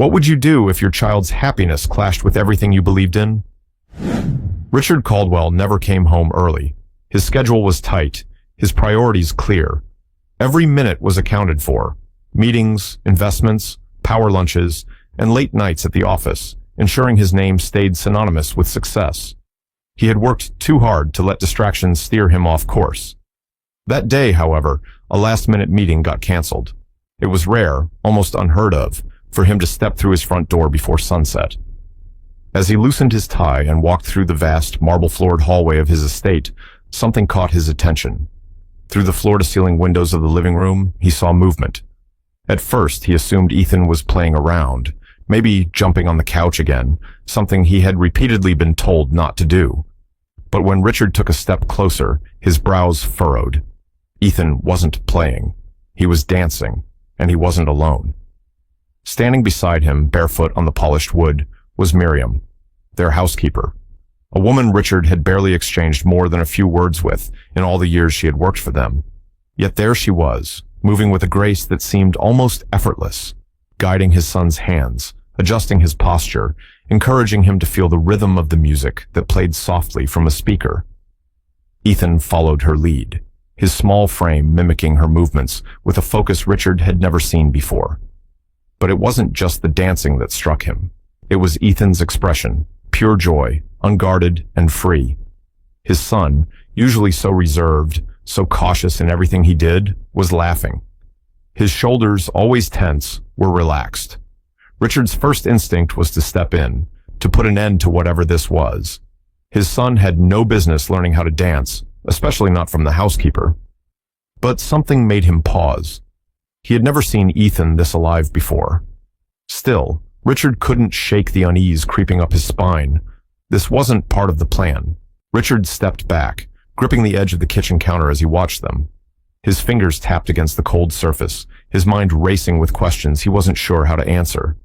What would you do if your child's happiness clashed with everything you believed in? Richard Caldwell never came home early. His schedule was tight, his priorities clear. Every minute was accounted for. Meetings, investments, power lunches, and late nights at the office, ensuring his name stayed synonymous with success. He had worked too hard to let distractions steer him off course. That day, however, a last-minute meeting got canceled. It was rare, almost unheard of, for him to step through his front door before sunset. As he loosened his tie and walked through the vast, marble-floored hallway of his estate, something caught his attention. Through the floor-to-ceiling windows of the living room, he saw movement. At first, he assumed Ethan was playing around, maybe jumping on the couch again, something he had repeatedly been told not to do. But when Richard took a step closer, his brows furrowed. Ethan wasn't playing. He was dancing, and he wasn't alone. Standing beside him, barefoot on the polished wood, was Miriam, their housekeeper. A woman Richard had barely exchanged more than a few words with in all the years she had worked for them. Yet there she was, moving with a grace that seemed almost effortless, guiding his son's hands, adjusting his posture, encouraging him to feel the rhythm of the music that played softly from a speaker. Ethan followed her lead, his small frame mimicking her movements with a focus Richard had never seen before. But it wasn't just the dancing that struck him. It was Ethan's expression, pure joy, unguarded and free. His son, usually so reserved, so cautious in everything he did, was laughing. His shoulders, always tense, were relaxed. Richard's first instinct was to step in, to put an end to whatever this was. His son had no business learning how to dance, especially not from the housekeeper. But something made him pause. He had never seen Ethan this alive before. Still, Richard couldn't shake the unease creeping up his spine. This wasn't part of the plan. Richard stepped back, gripping the edge of the kitchen counter as he watched them. His fingers tapped against the cold surface, his mind racing with questions he wasn't sure how to answer.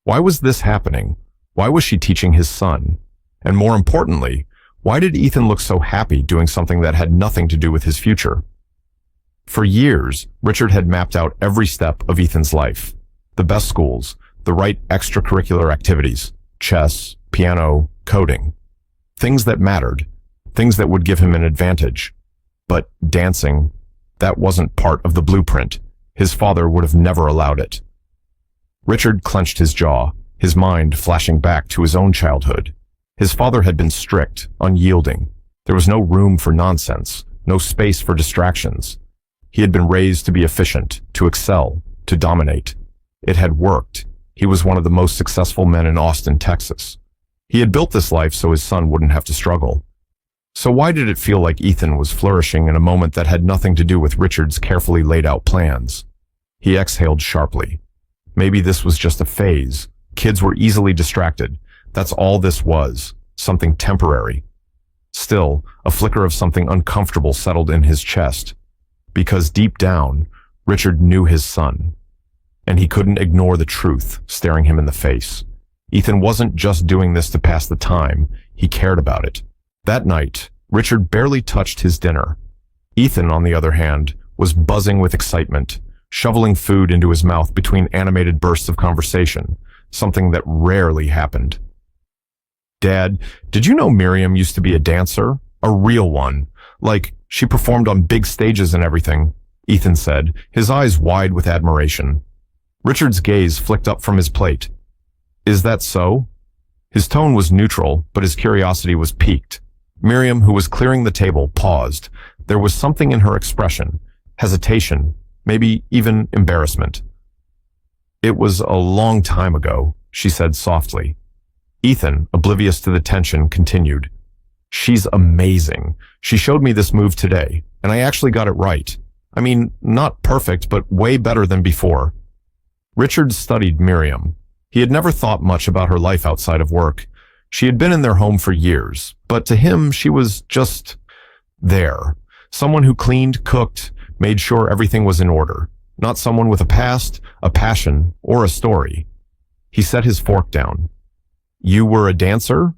Why was this happening? Why was she teaching his son? And more importantly, why did Ethan look so happy doing something that had nothing to do with his future? For years, Richard had mapped out every step of Ethan's life. The best schools, the right extracurricular activities, chess, piano, coding. Things that mattered, things that would give him an advantage. But dancing, that wasn't part of the blueprint. His father would have never allowed it. Richard clenched his jaw, his mind flashing back to his own childhood. His father had been strict, unyielding. There was no room for nonsense, no space for distractions. He had been raised to be efficient, to excel, to dominate. It had worked. He was one of the most successful men in Austin, Texas. He had built this life so his son wouldn't have to struggle. So why did it feel like Ethan was flourishing in a moment that had nothing to do with Richard's carefully laid out plans? He exhaled sharply. Maybe this was just a phase. Kids were easily distracted. That's all this was, something temporary. Still, a flicker of something uncomfortable settled in his chest. Because deep down, Richard knew his son. And he couldn't ignore the truth staring him in the face. Ethan wasn't just doing this to pass the time, he cared about it. That night, Richard barely touched his dinner. Ethan, on the other hand, was buzzing with excitement, shoveling food into his mouth between animated bursts of conversation, something that rarely happened. "Dad, did you know Miriam used to be a dancer? A real one. Like, she performed on big stages and everything," Ethan said, his eyes wide with admiration. Richard's gaze flicked up from his plate. "Is that so?" His tone was neutral, but his curiosity was piqued. Miriam, who was clearing the table, paused. There was something in her expression, hesitation, maybe even embarrassment. "It was a long time ago," she said softly. Ethan, oblivious to the tension, continued. "She's amazing. She showed me this move today, and I actually got it right. I mean, not perfect, but way better than before." Richard studied Miriam. He had never thought much about her life outside of work. She had been in their home for years, but to him she was just there. Someone who cleaned, cooked, made sure everything was in order. Not someone with a past, a passion, or a story. He set his fork down. "You were a dancer?"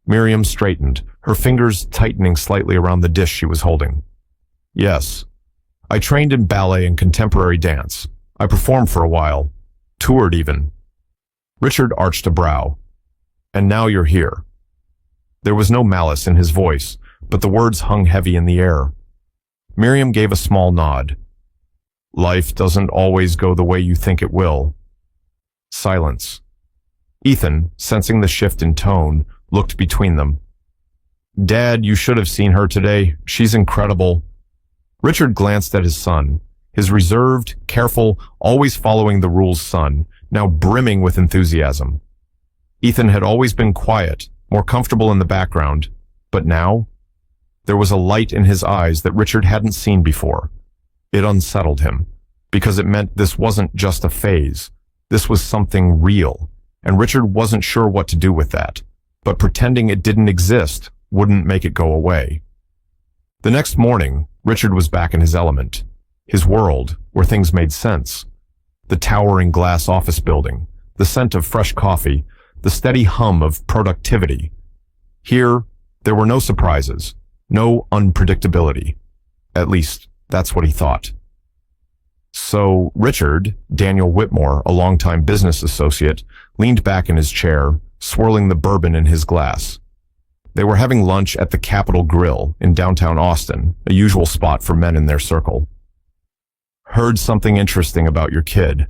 Miriam straightened, her fingers tightening slightly around the dish she was holding. "Yes. I trained in ballet and contemporary dance. I performed for a while. Toured even." Richard arched a brow. And now you're here. There was no malice in his voice, but the words hung heavy in the air. Miriam gave a small nod. Life doesn't always go the way you think it will. Silence. Ethan, sensing the shift in tone, looked between them. Dad, you should have seen her today. She's incredible. Richard glanced at his son, his reserved, careful, always following the rules son, now brimming with enthusiasm. Ethan had always been quiet, more comfortable in the background, but now, there was a light in his eyes that Richard hadn't seen before. It unsettled him, because it meant this wasn't just a phase. This was something real, and Richard wasn't sure what to do with that, but pretending it didn't exist wouldn't make it go away. The next morning, Richard was back in his element, his world, where things made sense. The towering glass office building, the scent of fresh coffee, the steady hum of productivity. Here, there were no surprises, no unpredictability. At least, that's what he thought. So, Richard, Daniel Whitmore, a longtime business associate, leaned back in his chair, swirling the bourbon in his glass. They were having lunch at the Capitol Grill in downtown Austin, a usual spot for men in their circle. Heard something interesting about your kid.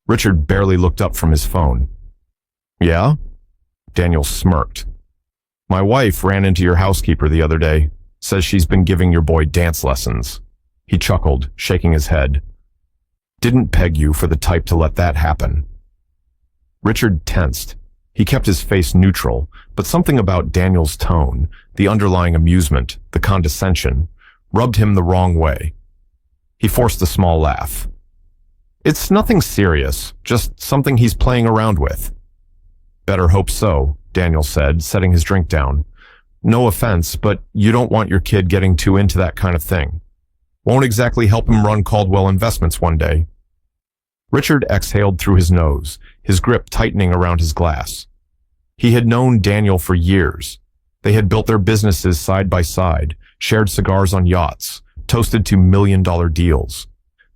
Richard barely looked up from his phone. Yeah? Daniel smirked. My wife ran into your housekeeper the other day. Says she's been giving your boy dance lessons. He chuckled, shaking his head. Didn't peg you for the type to let that happen. Richard tensed. He kept his face neutral, but something about Daniel's tone, the underlying amusement, the condescension, rubbed him the wrong way. He forced a small laugh. It's nothing serious, just something he's playing around with. Better hope so, Daniel said, setting his drink down. No offense, but you don't want your kid getting too into that kind of thing. Won't exactly help him run Caldwell Investments one day. Richard exhaled through his nose, his grip tightening around his glass. He had known Daniel for years. They had built their businesses side by side, shared cigars on yachts, toasted to million-dollar deals.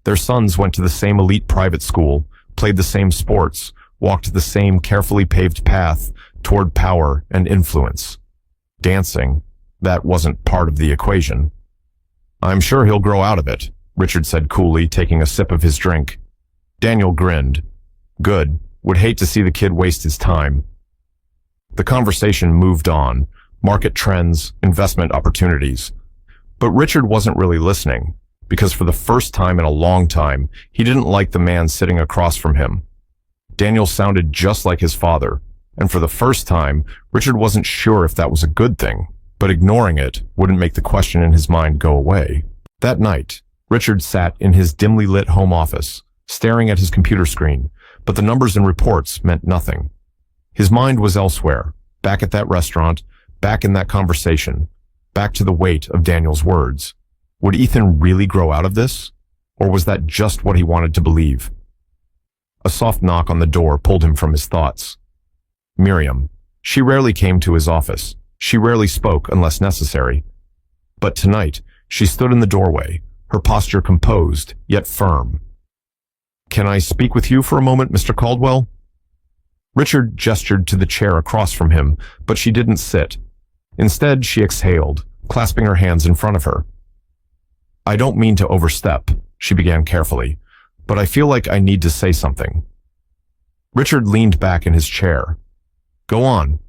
Their sons went to the same elite private school, played the same sports, walked the same carefully paved path toward power and influence. Dancing, that wasn't part of the equation. I'm sure he'll grow out of it, Richard said coolly, taking a sip of his drink. Daniel grinned. Good. Would hate to see the kid waste his time. The conversation moved on. Market trends, investment opportunities. But Richard wasn't really listening, because for the first time in a long time, he didn't like the man sitting across from him. Daniel sounded just like his father, and for the first time, Richard wasn't sure if that was a good thing, but ignoring it wouldn't make the question in his mind go away. That night, Richard sat in his dimly lit home office, staring at his computer screen, but the numbers and reports meant nothing. His mind was elsewhere, back at that restaurant, back in that conversation, back to the weight of Daniel's words. Would Ethan really grow out of this? Or was that just what he wanted to believe? A soft knock on the door pulled him from his thoughts. Miriam. She rarely came to his office. She rarely spoke unless necessary. But tonight, she stood in the doorway, her posture composed, yet firm. Can I speak with you for a moment, Mr. Caldwell? Richard gestured to the chair across from him, but she didn't sit. Instead, she exhaled, clasping her hands in front of her. I don't mean to overstep, she began carefully, but I feel like I need to say something. Richard leaned back in his chair. Go on.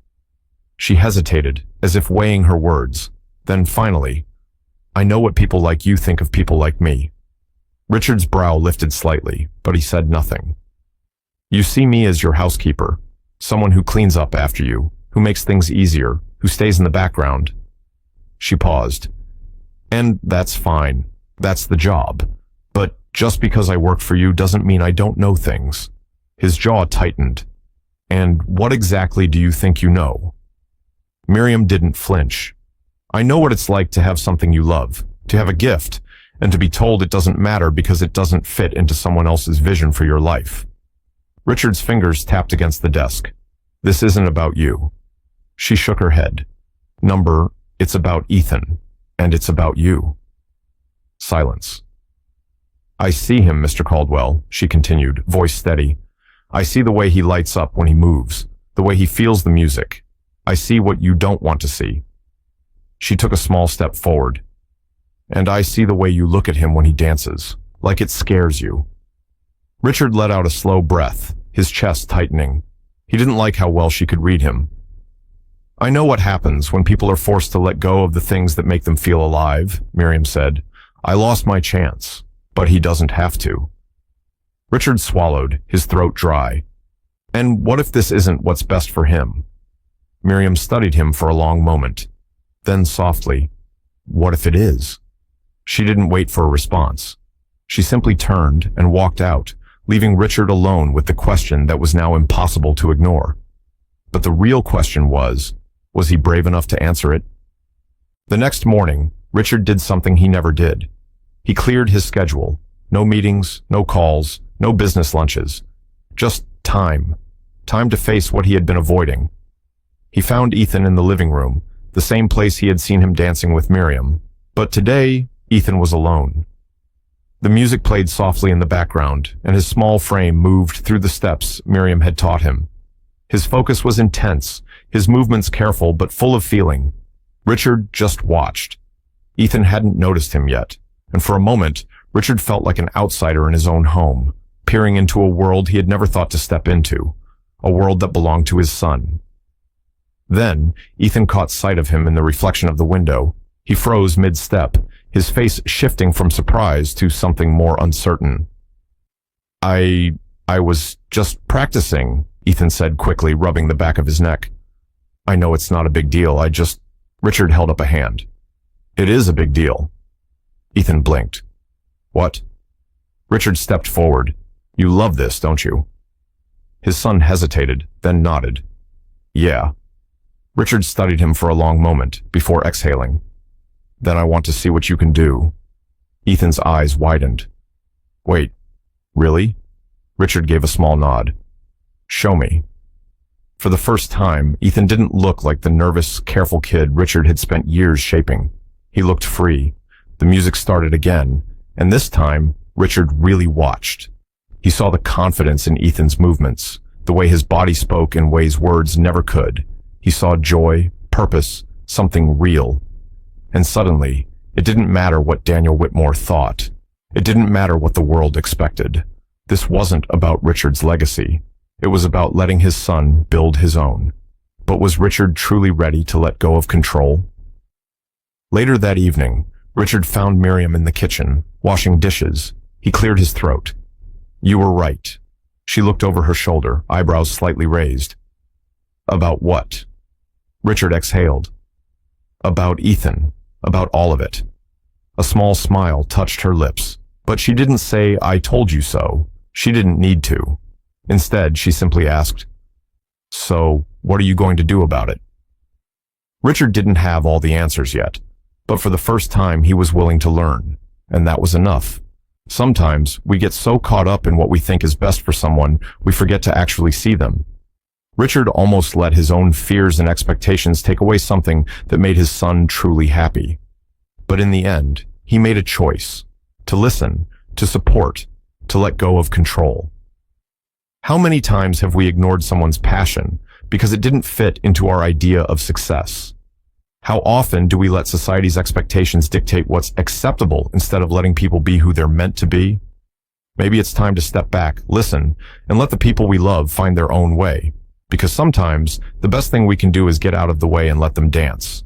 She hesitated, as if weighing her words. Then finally, I know what people like you think of people like me. Richard's brow lifted slightly, but he said nothing. You see me as your housekeeper, someone who cleans up after you, who makes things easier, who stays in the background. She paused. And that's fine. That's the job. But just because I work for you doesn't mean I don't know things. His jaw tightened. And what exactly do you think you know? Miriam didn't flinch. I know what it's like to have something you love, to have a gift, and to be told it doesn't matter because it doesn't fit into someone else's vision for your life. Richard's fingers tapped against the desk. This isn't about you. She shook her head. It's about Ethan, and it's about you. Silence. I see him, Mr. Caldwell, she continued, voice steady. I see the way he lights up when he moves, the way he feels the music. I see what you don't want to see. She took a small step forward. And I see the way you look at him when he dances, like it scares you. Richard let out a slow breath, his chest tightening. He didn't like how well she could read him. I know what happens when people are forced to let go of the things that make them feel alive, Miriam said. I lost my chance, but he doesn't have to. Richard swallowed, his throat dry. And what if this isn't what's best for him? Miriam studied him for a long moment. Then softly, what if it is? She didn't wait for a response. She simply turned and walked out, leaving Richard alone with the question that was now impossible to ignore. But the real question was he brave enough to answer it? The next morning, Richard did something he never did. He cleared his schedule. No meetings, no calls, no business lunches. Just time. Time to face what he had been avoiding. He found Ethan in the living room, the same place he had seen him dancing with Miriam. But today, Ethan was alone. The music played softly in the background, and his small frame moved through the steps Miriam had taught him. His focus was intense, his movements careful but full of feeling. Richard just watched. Ethan hadn't noticed him yet, and for a moment, Richard felt like an outsider in his own home, peering into a world he had never thought to step into, a world that belonged to his son. Then, Ethan caught sight of him in the reflection of the window. He froze mid-step, his face shifting from surprise to something more uncertain. I was just practicing, Ethan said quickly, rubbing the back of his neck. I know it's not a big deal, Richard held up a hand. It is a big deal. Ethan blinked. What? Richard stepped forward. You love this, don't you? His son hesitated, then nodded. Yeah. Richard studied him for a long moment, before exhaling. Then I want to see what you can do. Ethan's eyes widened. Wait, really? Richard gave a small nod. Show me. For the first time, Ethan didn't look like the nervous, careful kid Richard had spent years shaping. He looked free. The music started again, and this time, Richard really watched. He saw the confidence in Ethan's movements, the way his body spoke in ways words never could. He saw joy, purpose, something real. And suddenly, it didn't matter what Daniel Whitmore thought. It didn't matter what the world expected. This wasn't about Richard's legacy. It was about letting his son build his own. But was Richard truly ready to let go of control? Later that evening, Richard found Miriam in the kitchen, washing dishes. He cleared his throat. You were right. She looked over her shoulder, eyebrows slightly raised. About what? Richard exhaled. About Ethan. About all of it. A small smile touched her lips, but she didn't say, I told you so. She didn't need to. Instead, she simply asked, So, what are you going to do about it? Richard didn't have all the answers yet, but for the first time he was willing to learn, and that was enough. Sometimes we get so caught up in what we think is best for someone, we forget to actually see them. Richard almost let his own fears and expectations take away something that made his son truly happy. But in the end, he made a choice, to listen, to support, to let go of control. How many times have we ignored someone's passion because it didn't fit into our idea of success? How often do we let society's expectations dictate what's acceptable instead of letting people be who they're meant to be? Maybe it's time to step back, listen, and let the people we love find their own way. Because sometimes, the best thing we can do is get out of the way and let them dance.